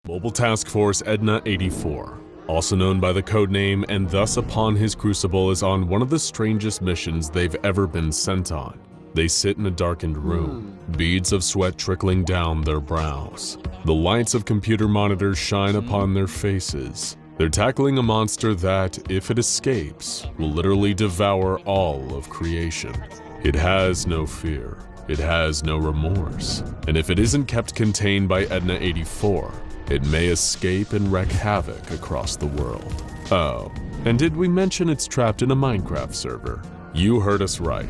Mobile Task Force Edna 84, also known by the codename and thus upon his crucible, is on one of the strangest missions they've ever been sent on. They sit in a darkened room, beads of sweat trickling down their brows. The lights of computer monitors shine upon their faces. They're tackling a monster that, if it escapes, will literally devour all of creation. It has no fear, it has no remorse, and if it isn't kept contained by Edna 84, it may escape and wreak havoc across the world. Oh, and did we mention it's trapped in a Minecraft server? You heard us right.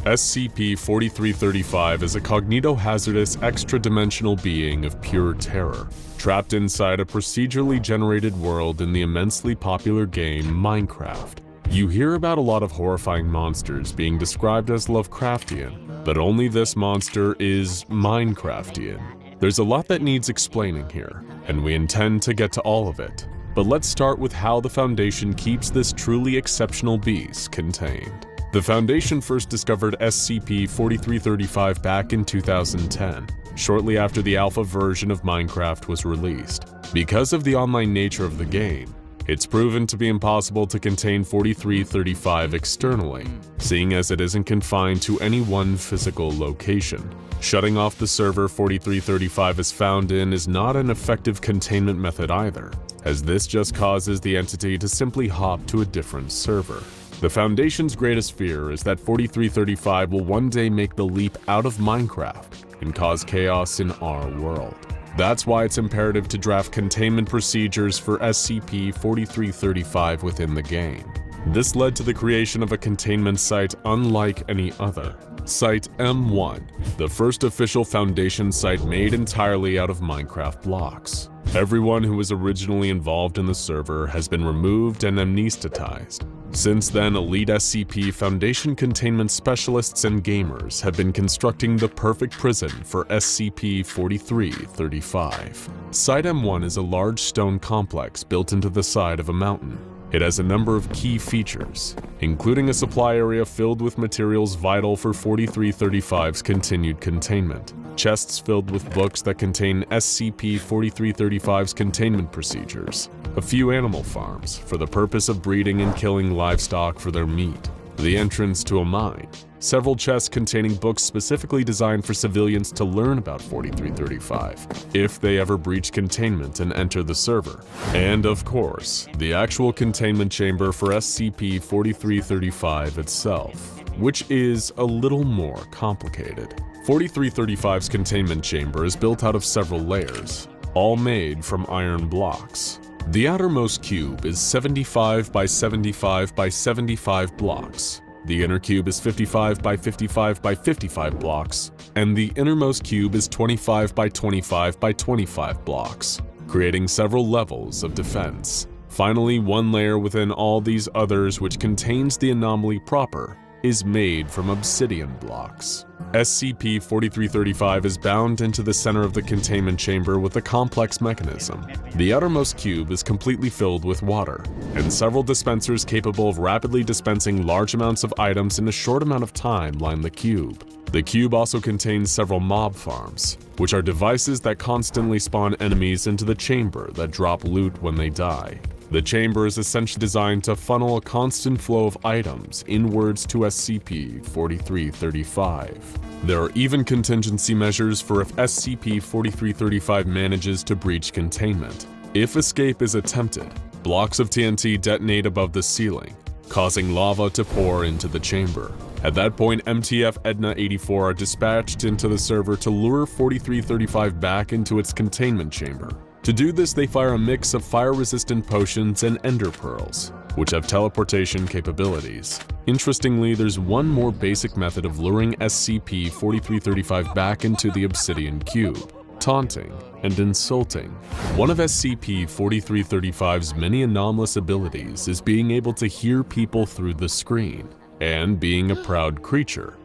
SCP-4335 is a cognito-hazardous extra-dimensional being of pure terror, trapped inside a procedurally generated world in the immensely popular game Minecraft. You hear about a lot of horrifying monsters being described as Lovecraftian, but only this monster is Minecraftian. There's a lot that needs explaining here, and we intend to get to all of it. But let's start with how the Foundation keeps this truly exceptional beast contained. The Foundation first discovered SCP-4335 back in 2010, shortly after the alpha version of Minecraft was released. Because of the online nature of the game, it's proven to be impossible to contain 4335 externally, seeing as it isn't confined to any one physical location. Shutting off the server 4335 is found in is not an effective containment method either, as this just causes the entity to simply hop to a different server. The Foundation's greatest fear is that 4335 will one day make the leap out of Minecraft and cause chaos in our world. That's why it's imperative to draft containment procedures for SCP-4335 within the game. This led to the creation of a containment site unlike any other. Site M1, the first official Foundation site made entirely out of Minecraft blocks. Everyone who was originally involved in the server has been removed and amnesticized. Since then, elite SCP Foundation containment specialists and gamers have been constructing the perfect prison for SCP-4335. Site M1 is a large stone complex built into the side of a mountain. It has a number of key features, including a supply area filled with materials vital for 4335's continued containment, chests filled with books that contain SCP-4335's containment procedures, a few animal farms for the purpose of breeding and killing livestock for their meat, the entrance to a mine, several chests containing books specifically designed for civilians to learn about 4335 if they ever breach containment and enter the server, and of course, the actual containment chamber for SCP-4335 itself, which is a little more complicated. 4335's containment chamber is built out of several layers, all made from iron blocks. The outermost cube is 75 by 75 by 75 blocks. The inner cube is 55 by 55 by 55 blocks, and the innermost cube is 25 by 25 by 25 blocks, creating several levels of defense. Finally, one layer within all these others, which contains the anomaly proper, is made from obsidian blocks. SCP-4335 is bound into the center of the containment chamber with a complex mechanism. The outermost cube is completely filled with water, and several dispensers capable of rapidly dispensing large amounts of items in a short amount of time line the cube. The cube also contains several mob farms, which are devices that constantly spawn enemies into the chamber that drop loot when they die. The chamber is essentially designed to funnel a constant flow of items inwards to SCP-4335. There are even contingency measures for if SCP-4335 manages to breach containment. If escape is attempted, blocks of TNT detonate above the ceiling, causing lava to pour into the chamber. At that point, MTF Edna 84 are dispatched into the server to lure 4335 back into its containment chamber. To do this, they fire a mix of fire-resistant potions and ender pearls, which have teleportation capabilities. Interestingly, there's one more basic method of luring SCP-4335 back into the obsidian cube: taunting and insulting. One of SCP-4335's many anomalous abilities is being able to hear people through the screen, and being a proud creature,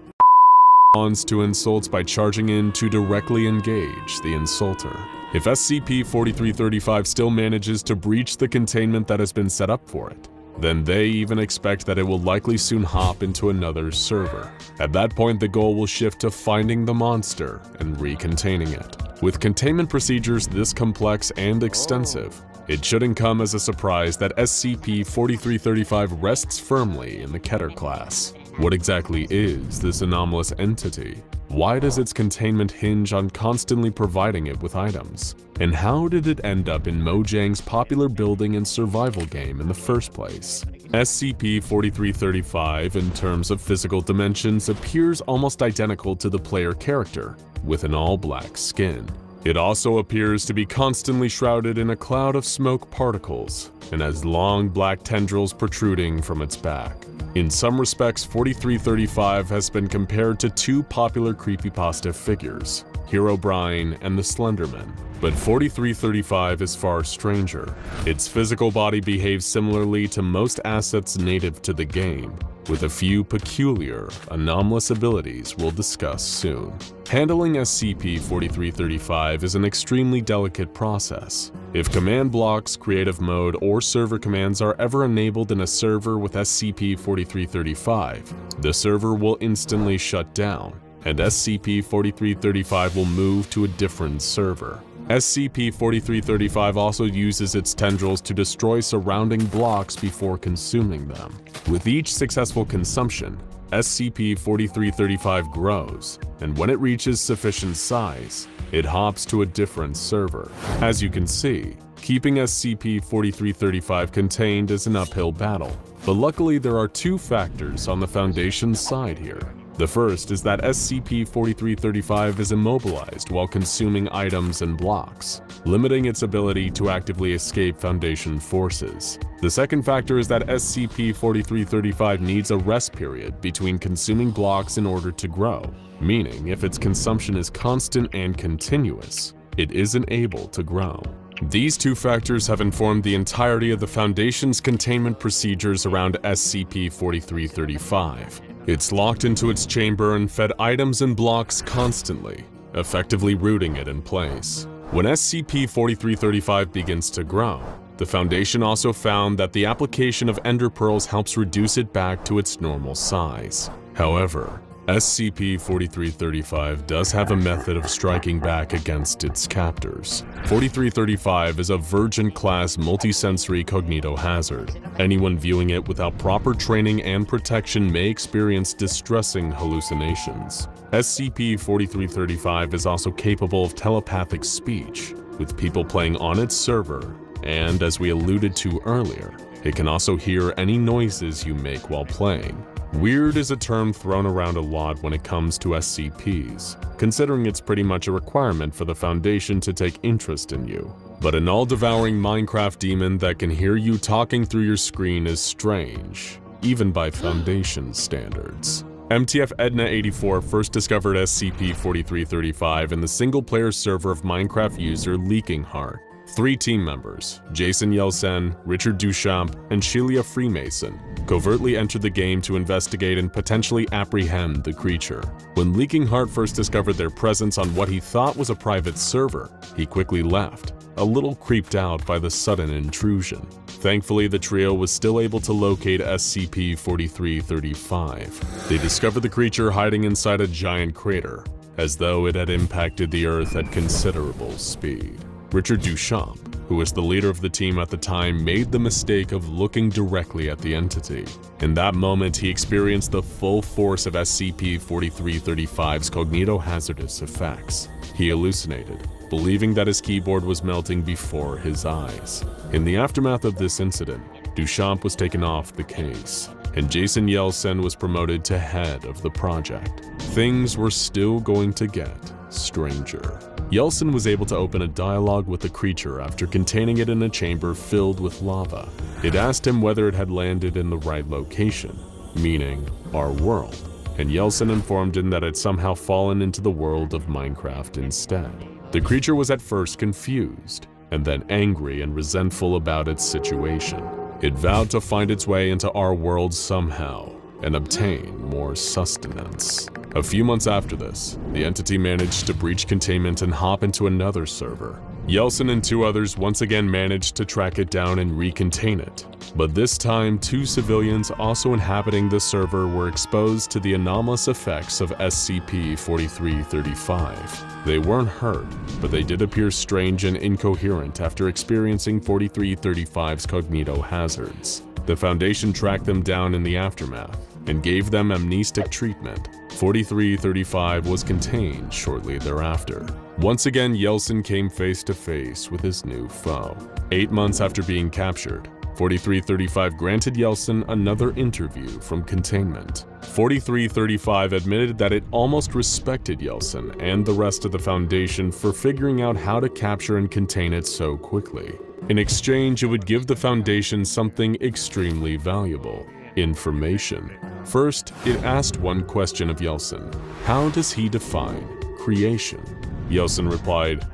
responds to insults by charging in to directly engage the insulter. If SCP-4335 still manages to breach the containment that has been set up for it, then they even expect that it will likely soon hop into another server. At that point, the goal will shift to finding the monster and recontaining it. With containment procedures this complex and extensive, it shouldn't come as a surprise that SCP-4335 rests firmly in the Keter class. What exactly is this anomalous entity? Why does its containment hinge on constantly providing it with items? And how did it end up in Mojang's popular building and survival game in the first place? SCP-4335, in terms of physical dimensions, appears almost identical to the player character, with an all-black skin. It also appears to be constantly shrouded in a cloud of smoke particles, and has long black tendrils protruding from its back. In some respects, 4335 has been compared to two popular creepypasta figures, Herobrine and the Slenderman. But 4335 is far stranger. Its physical body behaves similarly to most assets native to the game, with a few peculiar, anomalous abilities we'll discuss soon. Handling SCP-4335 is an extremely delicate process. If command blocks, creative mode, or server commands are ever enabled in a server with SCP-4335, the server will instantly shut down, and SCP-4335 will move to a different server. SCP-4335 also uses its tendrils to destroy surrounding blocks before consuming them. With each successful consumption, SCP-4335 grows, and when it reaches sufficient size, it hops to a different server. As you can see, keeping SCP-4335 contained is an uphill battle, but luckily there are two factors on the Foundation's side here. The first is that SCP-4335 is immobilized while consuming items and blocks, limiting its ability to actively escape Foundation forces. The second factor is that SCP-4335 needs a rest period between consuming blocks in order to grow, meaning if its consumption is constant and continuous, it isn't able to grow. These two factors have informed the entirety of the Foundation's containment procedures around SCP-4335. It's locked into its chamber and fed items and blocks constantly, effectively rooting it in place. When SCP-4335 begins to grow, the Foundation also found that the application of Ender Pearls helps reduce it back to its normal size. However, SCP-4335 does have a method of striking back against its captors. 4335 is a Virgin-class multisensory cognitohazard. Anyone viewing it without proper training and protection may experience distressing hallucinations. SCP-4335 is also capable of telepathic speech, with people playing on its server, and as we alluded to earlier, it can also hear any noises you make while playing. Weird is a term thrown around a lot when it comes to SCPs, considering it's pretty much a requirement for the Foundation to take interest in you. But an all-devouring Minecraft demon that can hear you talking through your screen is strange, even by Foundation standards. MTF Edna84 first discovered SCP-4335 in the single-player server of Minecraft user Leaking Heart. 3 team members, Jason Yelsen, Richard Duchamp, and Sheila Freemason, covertly entered the game to investigate and potentially apprehend the creature. When Leaking Heart first discovered their presence on what he thought was a private server, he quickly left, a little creeped out by the sudden intrusion. Thankfully, the trio was still able to locate SCP-4335. They discovered the creature hiding inside a giant crater, as though it had impacted the Earth at considerable speed. Richard Duchamp, who was the leader of the team at the time, made the mistake of looking directly at the entity. In that moment, he experienced the full force of SCP-4335's cognitohazardous effects. He hallucinated, believing that his keyboard was melting before his eyes. In the aftermath of this incident, Duchamp was taken off the case, and Jason Yelsen was promoted to head of the project. Things were still going to get stranger. Yelsen was able to open a dialogue with the creature after containing it in a chamber filled with lava. It asked him whether it had landed in the right location, meaning our world, and Yelsen informed him that it had somehow fallen into the world of Minecraft instead. The creature was at first confused, and then angry and resentful about its situation. It vowed to find its way into our world somehow, and obtain more sustenance. A few months after this, the entity managed to breach containment and hop into another server. Yeltsin and 2 others once again managed to track it down and recontain it. But this time, 2 civilians also inhabiting the server were exposed to the anomalous effects of SCP-4335. They weren't hurt, but they did appear strange and incoherent after experiencing 4335's cognito hazards. The Foundation tracked them down in the aftermath and gave them amnestic treatment. 4335 was contained shortly thereafter. Once again, Yeltsin came face to face with his new foe. 8 months after being captured, 4335 granted Yeltsin another interview from containment. 4335 admitted that it almost respected Yeltsin and the rest of the Foundation for figuring out how to capture and contain it so quickly. In exchange, it would give the Foundation something extremely valuable: information. First, it asked one question of Yeltsin: how does he define creation? Yeltsin replied,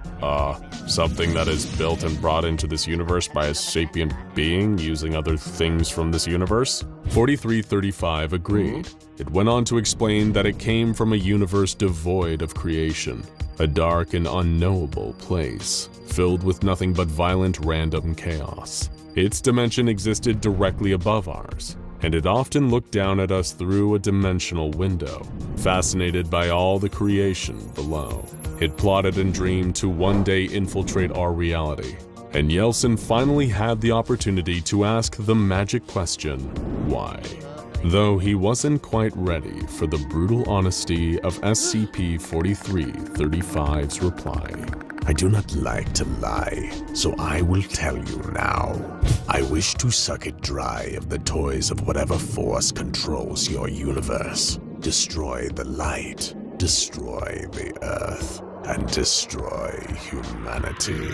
something that is built and brought into this universe by a sapient being using other things from this universe. 4335 agreed. It went on to explain that it came from a universe devoid of creation, a dark and unknowable place, filled with nothing but violent random chaos. Its dimension existed directly above ours, and it often looked down at us through a dimensional window, fascinated by all the creation below. It plotted and dreamed to one day infiltrate our reality, and Yeltsin finally had the opportunity to ask the magic question, why? Though he wasn't quite ready for the brutal honesty of SCP-4335's reply. I do not like to lie, so I will tell you now. I wish to suck it dry of the toys of whatever force controls your universe. Destroy the light, destroy the earth, and destroy humanity.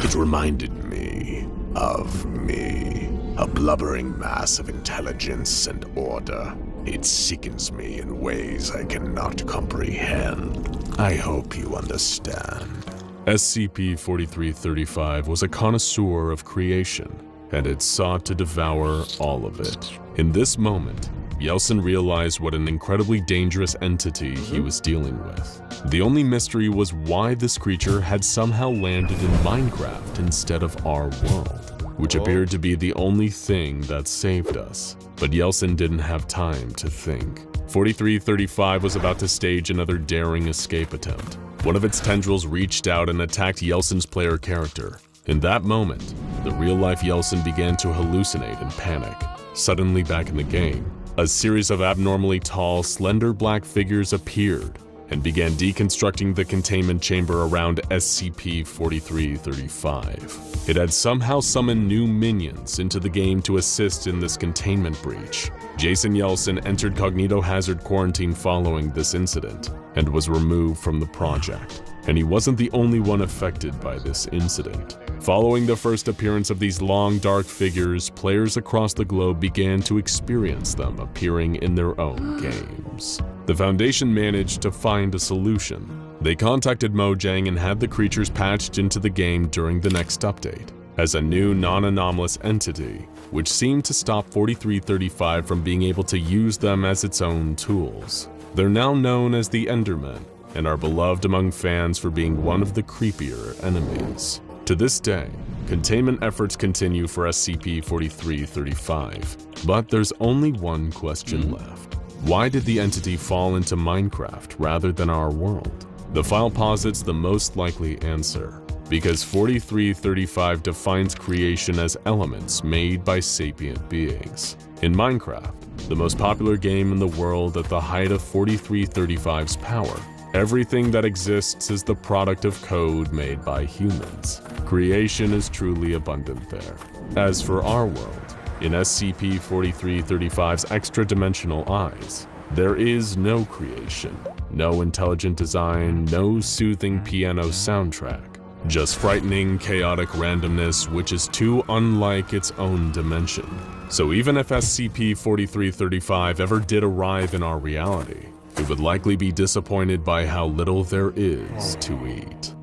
It reminded me of me, a blubbering mass of intelligence and order. It sickens me in ways I cannot comprehend. I hope you understand. SCP-4335 was a connoisseur of creation, and it sought to devour all of it. In this moment, Yeltsin realized what an incredibly dangerous entity he was dealing with. The only mystery was why this creature had somehow landed in Minecraft instead of our world, which appeared to be the only thing that saved us. But Yeltsin didn't have time to think. 4335 was about to stage another daring escape attempt. One of its tendrils reached out and attacked Yeltsin's player character. In that moment, the real-life Yeltsin began to hallucinate and panic. Suddenly back in the game, a series of abnormally tall, slender black figures appeared and began deconstructing the containment chamber around SCP-4335. It had somehow summoned new minions into the game to assist in this containment breach. Jason Yeltsin entered cognito hazard quarantine following this incident and was removed from the project. And he wasn't the only one affected by this incident. Following the first appearance of these long, dark figures, players across the globe began to experience them appearing in their own games. The Foundation managed to find a solution. They contacted Mojang and had the creatures patched into the game during the next update, as a new non-anomalous entity, which seemed to stop 4335 from being able to use them as its own tools. They're now known as the Endermen, and are beloved among fans for being one of the creepier enemies. To this day, containment efforts continue for SCP-4335, but there's only one question left. Why did the entity fall into Minecraft rather than our world? The file posits the most likely answer, because 4335 defines creation as elements made by sapient beings. In Minecraft, the most popular game in the world at the height of 4335's power, everything that exists is the product of code made by humans. Creation is truly abundant there. As for our world, in SCP-4335's extra-dimensional eyes, there is no creation, no intelligent design, no soothing piano soundtrack, just frightening, chaotic randomness which is too unlike its own dimension. So even if SCP-4335 ever did arrive in our reality, it would likely be disappointed by how little there is to eat.